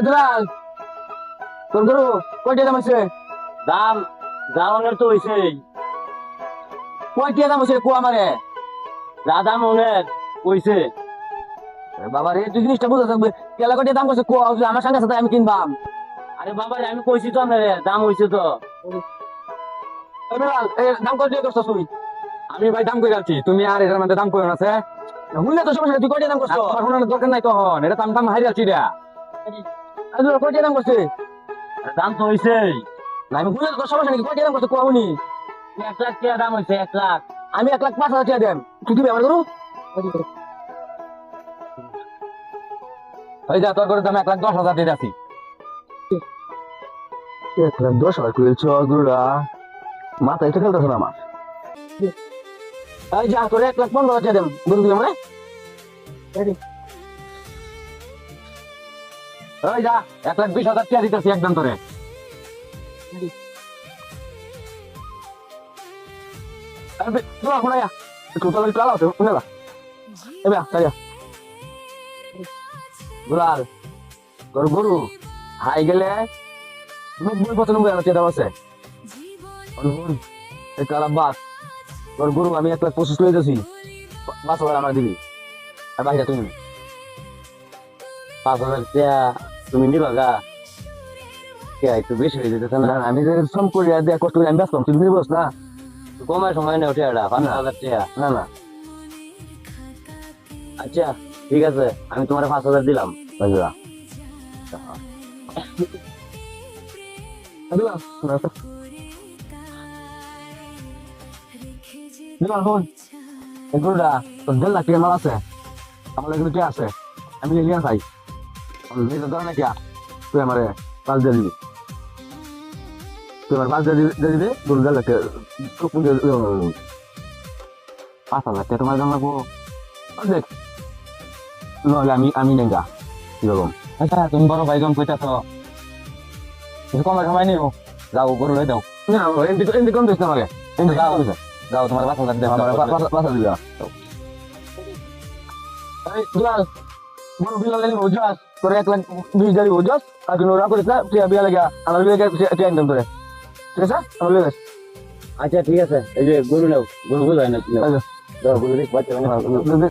দুলাল তোর গরু কয়টা দাম আছে? দাম দামের তো হয়েছে, কয়টা দাম আছে কো আমারে? যা দাম অনেক হয়েছে। বাবা রে তুই জিনিসটা বুঝতে থাকবে, কেলা কয়টা দাম করছে কো, আমার সঙ্গে সাথে আমি কিনবাম। আরে বাবা আমি কইছি তো আপনারে দাম হয়েছে তো। দুলাল দাম কয়টা করছিস তুই? আমি ভাই দাম করে আছি, তুমি আর এটার মধ্যে দাম করে আছে। শুনলে তো সমস্যা, তুই কয়টা দাম করছিস? আমার শোনানোর দরকার নাই তখন, এটা দাম দাম হারিয়ে আছি রে। দুলাল কয়টা দাম করছে? দাম তো হয়েছে না আমি শুনলে তো সমস্যা নাকি, কয়টা দাম করছে কো উনি? 1 লাখ টাকা দাম হয়েছে 1 লাখ। আমি 1,05,000 টাকা দেন, তুই দিবি আমার গরু? ওই যা তোর করে দাম 1,10,000 দিয়ে আছি। 1,10,000 করেছ গরুরা, মাথায় তো খেলতেছ না আমার। এই যা তোর 1,15,000 টাকা দেন, গরু দিবি আমার? ওই যা 1,20,000 টাকা দিতেছি একদম তোরে। দুলাল শোনা যা, টোটাল একটু আলাদা শুনে যা এবার তাই যা। দুলাল তোর গরু হাই গেলে 90-95,000 টাকা দাম আছে। বাস তোর গরু আমি 1,25,000 করে দিয়েছি, 5,000 আমার দিবি, আর বাকিটা তুমি। 5,000 টাকা তুমি নিবা গা? কে একটু বেশি হয়ে যেতেছে না না? আমি যে শ্রম করি আর দেয়া কষ্ট করি আমি ব্যস্ত, তুই নিবস না? কমায় সময় নেই ওটা 5,000 টাকা। না না আচ্ছা ঠিক আছে, আমি তোমার 5,000 দিলাম। বুঝলা দুলাল শোনা তো, দুলাল শোন, এই গরুটা তোর 1,50,000 টাকা মাল আছে, আমার এখানে কে আছে, আমি নিয়ে খাই, আমি নিজের ধরে না কে, তুই আমার 5 দিয়ে দিবি, তুই আমার 5 দিয়ে দিবি, গরু 1,50,000 টাকা 5,000 টাকা তোমার দাম লাগবো দেখ, নইলে আমি নেই গা কিরকম। আচ্ছা তুমি বড় ভাই যখন কইতাছ কিছু কমের সময় নিও, যাও গরু লই দাও। না এমনি কম দিস না আমাকে, এমনি যাও কম দিস না। যাও তোমার 5,000 দেব। আমার পাঁচা দিবি না। এই দুলাল বড় বিলা লাগি বুঝাস তোরে 1,20,000 বুঝাস, আর কোনো রাগ করিস না, তুই বিয়া লাগা আমার বিয়া কে একদম তোরে, ঠিক আছে আমার বিয়া আচ্ছা ঠিক আছে, এই যে গরু নাও, গরু বোঝায় না, গরু দেখতে পাচ্ছি না।